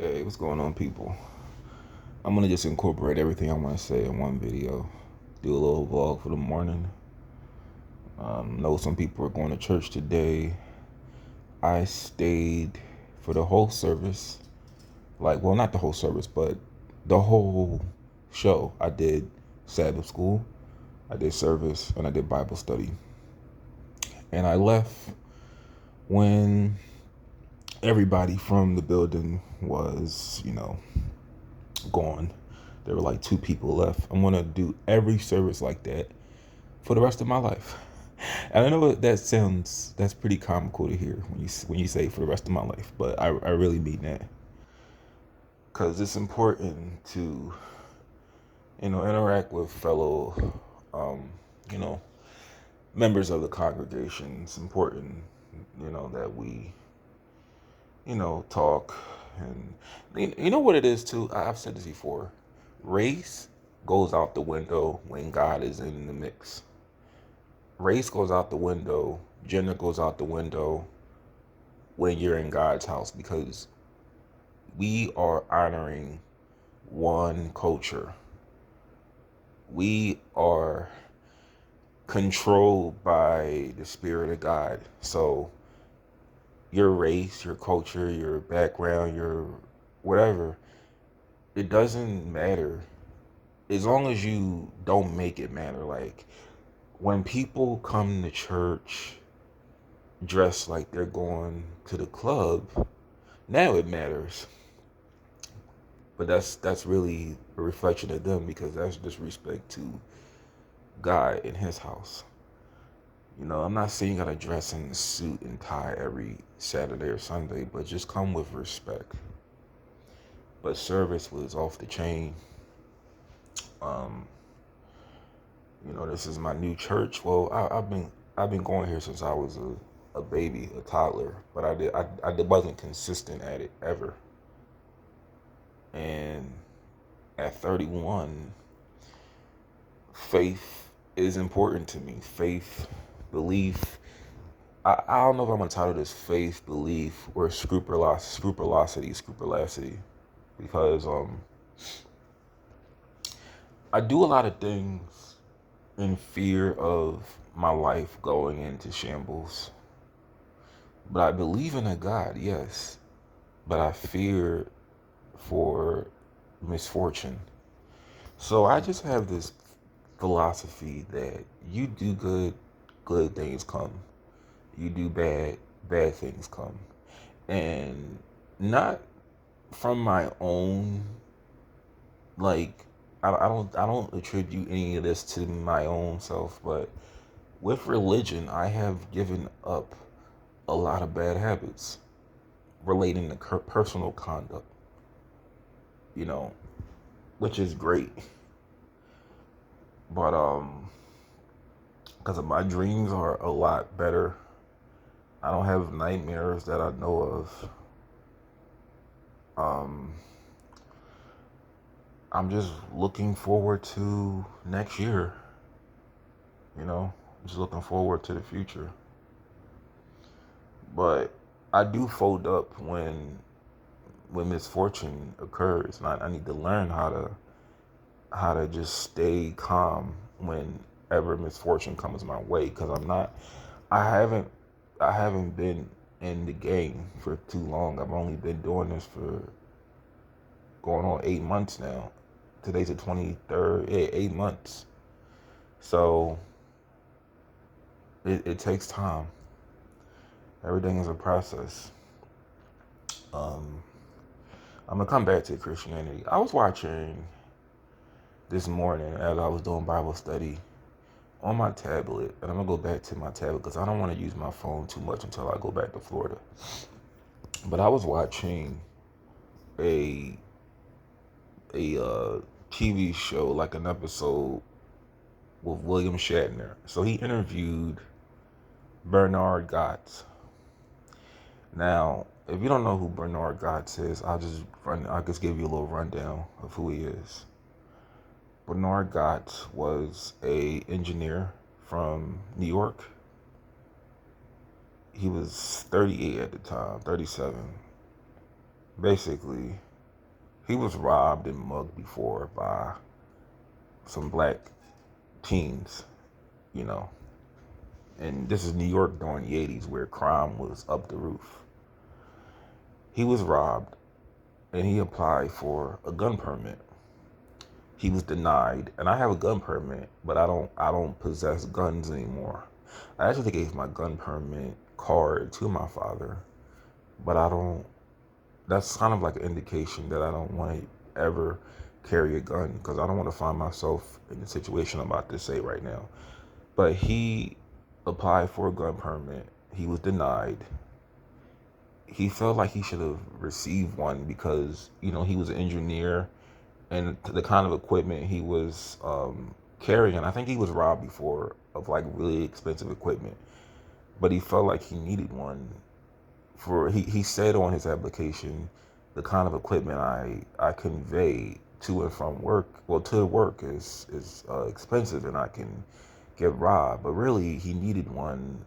Hey, what's going on, people? I'm gonna just incorporate everything I want to say in one video. Do a little vlog for the morning. Know some people are going to church today. I stayed for the whole service. Well, not the whole service, but the whole show. I did Sabbath school, I did service, and I did Bible study. And I left when everybody from the building was, gone. There were like two people left. I'm gonna do every service like that for the rest of my life. And I know that's pretty comical to hear when you say for the rest of my life, but I really mean that because it's important to interact with fellow um, you know members of the congregation. It's important that we talk, and you know what it is too. I've said this before. Race goes out the window when God is in the mix. Race goes out the window, gender goes out the window when you're in God's house, because we are honoring one culture. We are controlled by the Spirit of God. So your race, your culture, your background, your whatever, it doesn't matter as long as you don't make it matter. Like when people come to church dressed like they're going to the club, now it matters. But that's really a reflection of them, because that's disrespect to God in his house. I'm not saying you gotta dress in a suit and tie every Saturday or Sunday, but just come with respect. But service was off the chain. Um, this is my new church. Well, I've been going here since I was a baby, a toddler, but I wasn't consistent at it ever. And at 31, faith is important to me. Faith, belief. I don't know if I'm gonna title this faith, belief, or scrupulosity, because I do a lot of things in fear of my life going into shambles. But I believe in a God, yes. But I fear for misfortune. So I just have this philosophy that you do good, good things come. You do bad, bad things come. And not from my own, like, I don't attribute any of this to my own self, but with religion, I have given up a lot of bad habits relating to personal conduct, you know, which is great. But because my dreams are a lot better. I don't have nightmares that I know of. Um, I'm just looking forward to next year. Just looking forward to the future. But I do fold up when misfortune occurs, and I need to learn how to just stay calm whenever misfortune comes my way, because I haven't I haven't been in the game for too long. I've only been doing this for going on 8 months now. Today's the 23rd. Yeah, 8 months. So it takes time. Everything is a process. Um, I'm gonna come back to Christianity. I was watching this morning as I was doing Bible study on my tablet, and I'm gonna go back to my tablet because I don't want to use my phone too much until I go back to Florida. But I was watching a TV show, like an episode with William Shatner. So he interviewed Bernard Goetz. Now, if you don't know who Bernard Goetz is, I'll just give you a little rundown of who he is. Bernard Goetz was a engineer from New York. He was 38 at the time, 37. Basically, He was robbed and mugged before by some black teens, you know. And this is New York during the 80s where crime was up the roof. He was robbed and he applied for a gun permit. He was denied, and I have a gun permit, but I don't possess guns anymore. I actually gave my gun permit card to my father, but I don't. That's kind of like an indication that I don't want to ever carry a gun because I don't want to find myself in the situation I'm about to say right now. But he applied for a gun permit. He was denied. He felt like he should have received one because, he was an engineer and the kind of equipment he was carrying. I think he was robbed before of like really expensive equipment, but he felt like he needed one he said on his application, the kind of equipment I convey to and from work, well, to work is expensive and I can get robbed. But really, he needed one,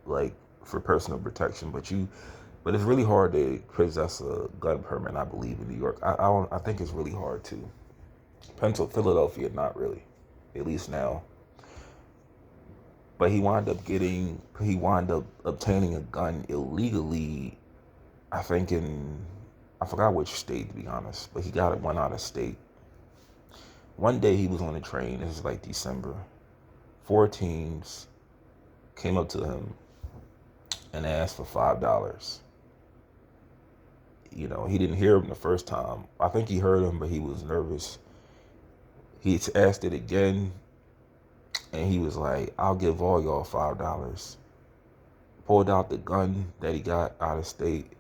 like for personal protection. But it's really hard to possess a gun permit. I believe in New York. I think it's really hard to. Philadelphia, not really, at least now. But he wound up obtaining a gun illegally. I think I forgot which state to be honest, but he got one out of state. One day he was on a train. This is like December. 4 teens came up to him and asked for $5. He didn't hear him the first time. I think he heard him, but he was nervous. He asked it again, and he was like, "I'll give all y'all $5." Pulled out the gun that he got out of state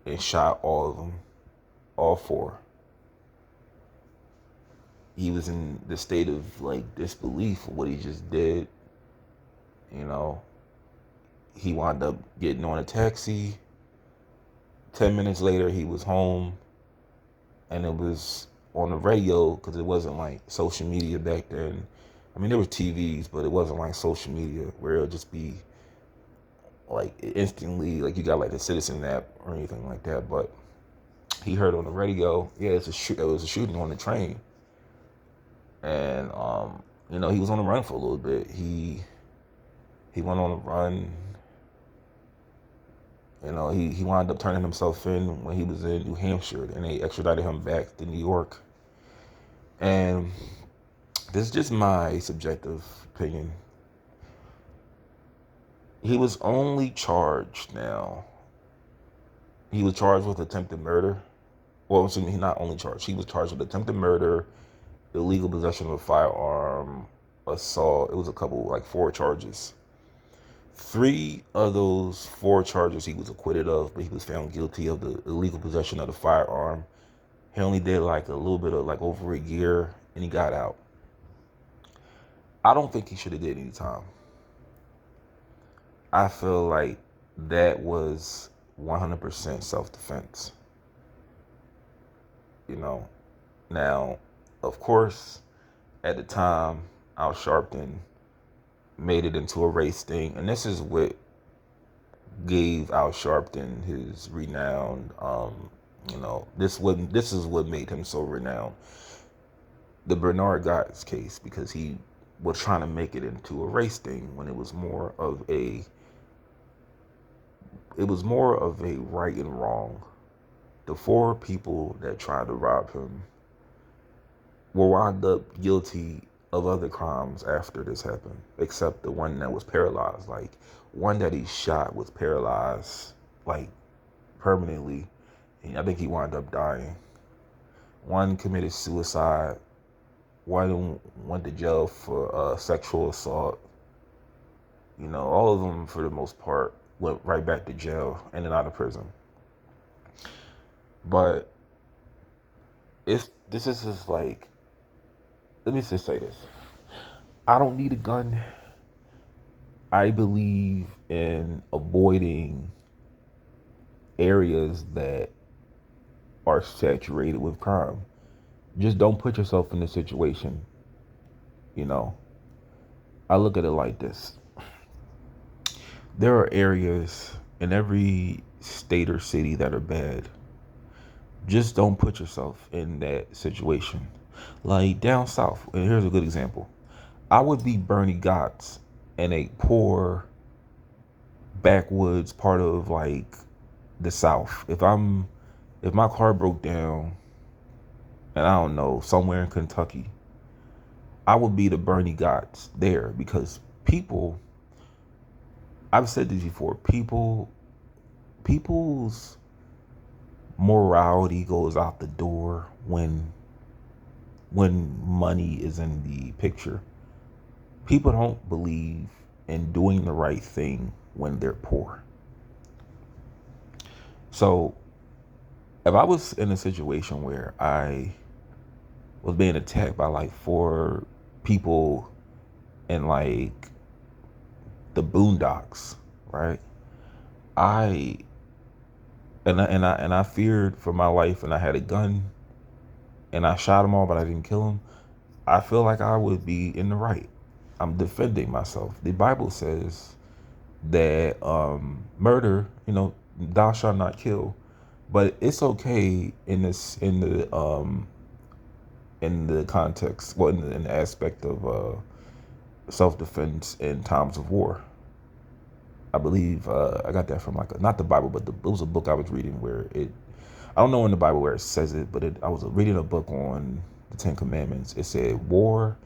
and shot all of them, all 4. He was in the state of like disbelief of what he just did. He wound up getting on a taxi. 10 minutes later, he was home, and it was on the radio because it wasn't like social media back then. I mean, there was TVs, but it wasn't like social media where it'll just be like instantly, like you got like the Citizen app or anything like that. But he heard on the radio, yeah, it was a shooting on the train, and he was on the run for a little bit. He went on a run. He wound up turning himself in when he was in New Hampshire, and they extradited him back to New York. And this is just my subjective opinion. He was only charged now. He was charged with attempted murder. Well, he's not only charged. He was charged with attempted murder, illegal possession of a firearm, assault. It was a couple, like 4 charges. 3 of those 4 charges he was acquitted of, but he was found guilty of the illegal possession of the firearm. He only did like a little bit of like over a year, and he got out. I don't think he should have did any time. I feel like that was 100% self-defense. Now, of course, at the time, Al Sharpton made it into a race thing, and this is what gave Al Sharpton his renowned. This is what made him so renowned. The Bernard Goetz case, because he was trying to make it into a race thing when it was more of a right and wrong. The 4 people that tried to rob him were wound up guilty of other crimes after this happened, except the one that was paralyzed. Like, one that he shot was paralyzed, like, permanently. And I think he wound up dying. One committed suicide. One went to jail for sexual assault. All of them, for the most part, went right back to jail and then out of prison. But this is just like, let me just say this. I don't need a gun. I believe in avoiding areas that are saturated with crime. Just don't put yourself in a situation. I look at it like this. There are areas in every state or city that are bad. Just don't put yourself in that situation. Like down south, and here's a good example. I would be Bernie Goetz in a poor backwoods part of like the South. If my car broke down and I don't know, somewhere in Kentucky, I would be the Bernie Goetz there because people, I've said this before, people's morality goes out the door when money is in the picture. People don't believe in doing the right thing when they're poor. So if I was in a situation where I was being attacked by like four people in like the boondocks, right? I and I feared for my life, and I had a gun, and I shot them all, but I didn't kill them. I feel like I would be in the right. I'm defending myself. The Bible says that murder, thou shalt not kill, but it's okay in the context, well, in the aspect of self defense in times of war. I believe I got that from like not the Bible, but it was a book I was reading where it. I don't know in the Bible where it says it, but I was reading a book on the Ten Commandments. It said war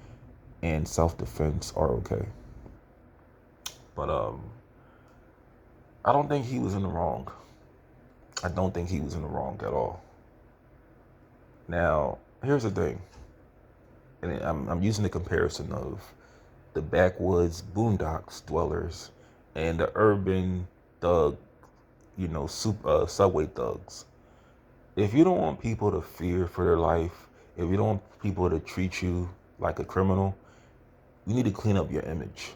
and self defense are okay, but I don't think he was in the wrong. I don't think he was in the wrong at all. Now, here's the thing, and I'm using the comparison of the backwoods boondocks dwellers and the urban thug, subway thugs. If you don't want people to fear for their life, if you don't want people to treat you like a criminal, you need to clean up your image.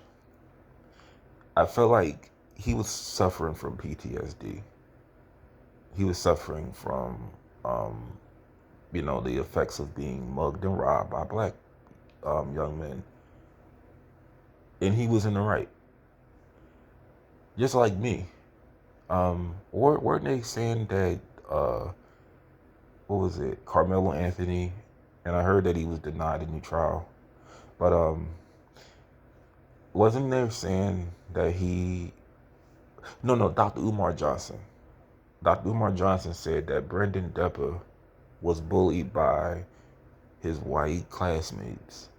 I felt like he was suffering from PTSD. He was suffering from, the effects of being mugged and robbed by black young men. And he was in the right, just like me. Weren't they saying that, what was it, Carmelo Anthony? And I heard that he was denied a new trial. But wasn't there saying that no, Dr. Umar Johnson. Dr. Umar Johnson said that Brendan Depper was bullied by his white classmates.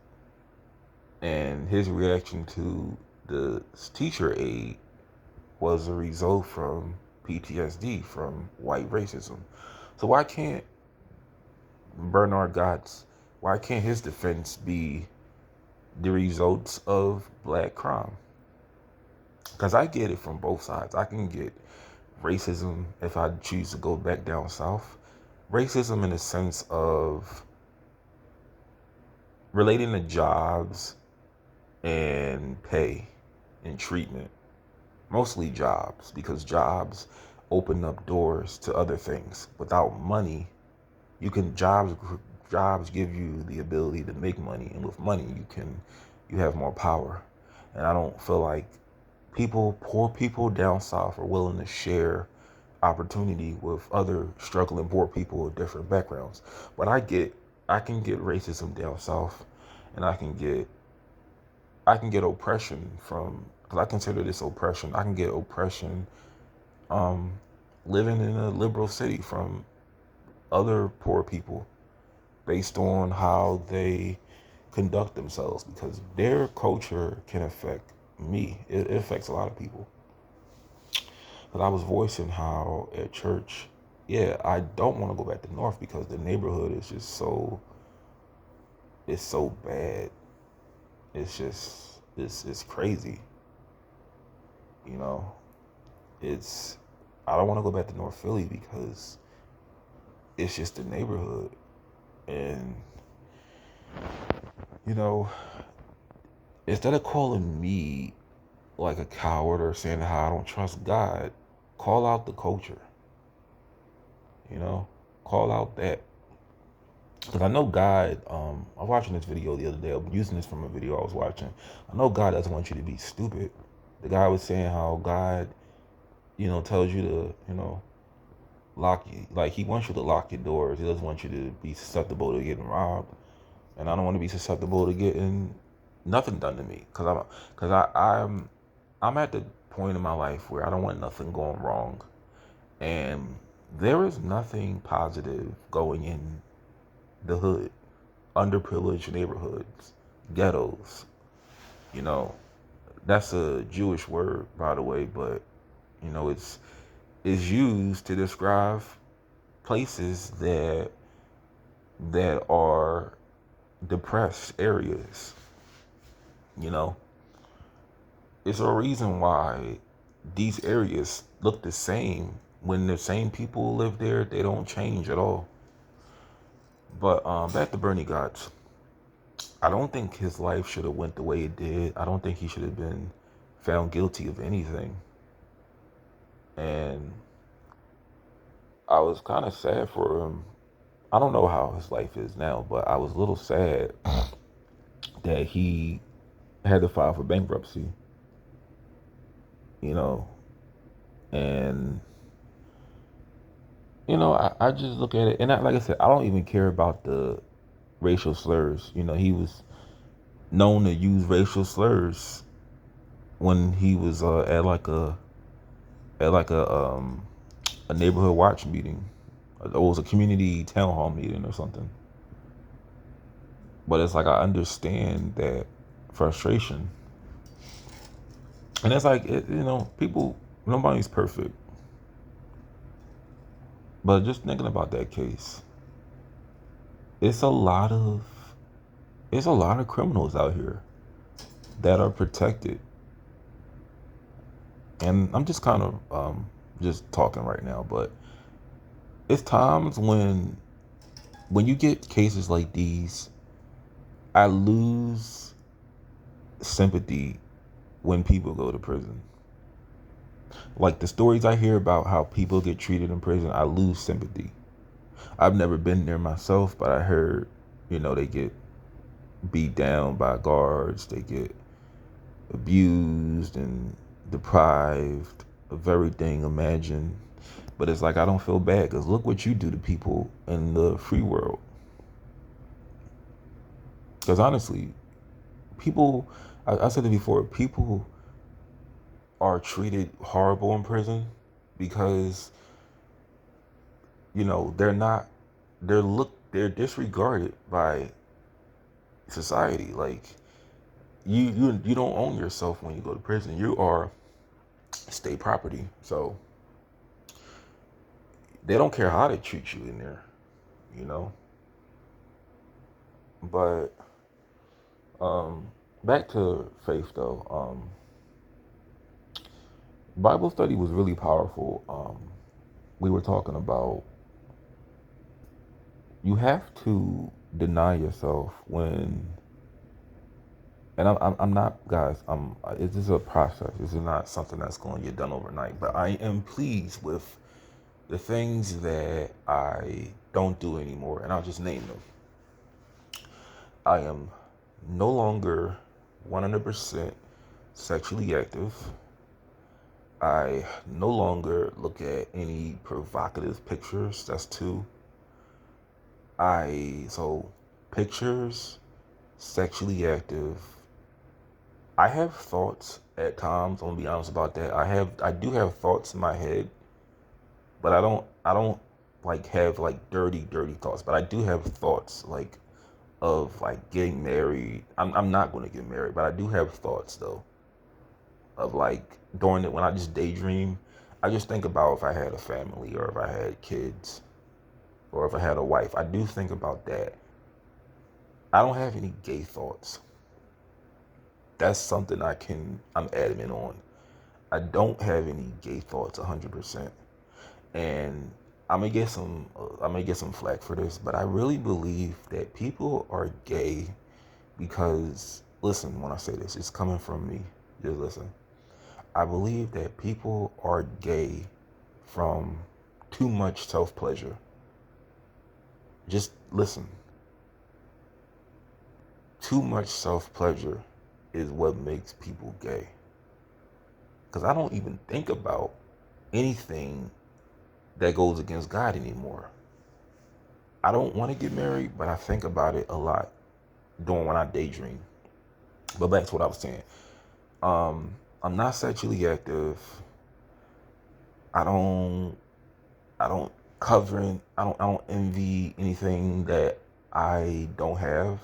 And his reaction to the teacher aide was a result from PTSD, from white racism. So why can't Bernard Goetz, why can't his defense be the results of black crime? Because I get it from both sides. I can get racism if I choose to go back down south. Racism in the sense of relating to jobs and pay and treatment. Mostly jobs, because jobs open up doors to other things. Without money, jobs give you the ability to make money, and with money you have more power. And I don't feel like poor people down south are willing to share opportunity with other struggling poor people with different backgrounds. But I can get racism down south, and I can get oppression from, because I consider this oppression. I can get oppression um, living in a liberal city from other poor people based on how they conduct themselves, because their culture can affect me. It affects a lot of people. But I was voicing how at church, yeah, I don't want to go back to North because the neighborhood is just it's so bad. It's crazy. You know, it's, I don't want to go back to North Philly because it's just the neighborhood. And, you know, instead of calling me like a coward or saying how I don't trust God, call out the culture. Call out that. Because I know God, I was watching this video the other day. I'm using this from a video I was watching. I know God doesn't want you to be stupid. The guy was saying how God, tells you to, lock you, like he wants you to lock your doors. He doesn't want you to be susceptible to getting robbed, and I don't want to be susceptible to getting nothing done to me, I'm at the point in my life where I don't want nothing going wrong, and there is nothing positive going in the hood, underprivileged neighborhoods, ghettos. You know, that's a Jewish word, by the way, but it's used to describe places that are depressed areas. You know, it's a reason why these areas look the same when the same people live there. They don't change at all. But back to Bernie Goetz. I don't think his life should have went the way it did. I don't think he should have been found guilty of anything. And I was kind of sad for him. I don't know how his life is now, but I was a little sad that he had to file for bankruptcy, you know. And, I just look at it, and like I said, I don't even care about the racial slurs. He was known to use racial slurs when he was at a neighborhood watch meeting. It was a community town hall meeting or something. But it's like I understand that frustration, and it's like people. Nobody's perfect, but just thinking about that case, it's a lot of criminals out here that are protected, and I'm just kind of just talking right now, but it's times when you get cases like these, I lose sympathy when people go to prison. Like the stories I hear about how people get treated in prison, I lose sympathy. I've never been there myself, but I heard, they get beat down by guards, they get abused and deprived of everything imagined. But it's like I don't feel bad, because look what you do to people in the free world. Because honestly, people, I said it before, people are treated horrible in prison because they're disregarded by society. Like you don't own yourself when you go to prison. You are state property. So they don't care how they treat you in there, you know. But back to faith though. Bible study was really powerful. We were talking about you have to deny yourself when, and I'm not, guys. This is a process. This is not something that's going to get done overnight. But I am pleased with the things that I don't do anymore, and I'll just name them. I am no longer 100% sexually active. I no longer look at any provocative pictures. That's two. So pictures, sexually active. I have thoughts at times. I'm gonna be honest about that. I do have thoughts in my head, but I don't like have like dirty thoughts. But I do have thoughts like of like getting married. I'm not gonna get married, but I do have thoughts though of like during it when I just daydream. I just think about if I had a family or if I had kids or if I had a wife. I do think about that. I don't have any gay thoughts. That's something I'm adamant on. I don't have any gay thoughts 100%. And I'm gonna get some flack for this, but I really believe that people are gay because, listen, when I say this, it's coming from me. Just listen. I believe that people are gay from too much self-pleasure. Just listen. Too much self-pleasure is what makes people gay. Because I don't even think about anything that goes against God anymore. I don't want to get married, but I think about it a lot during when I daydream. But back to what I was saying. I'm not sexually active. I don't I don't I don't envy anything that I don't have.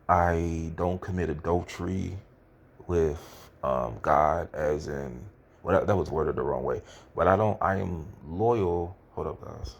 I don't commit adultery with God, as in, well, that was worded the wrong way. But I am loyal. Hold up, guys.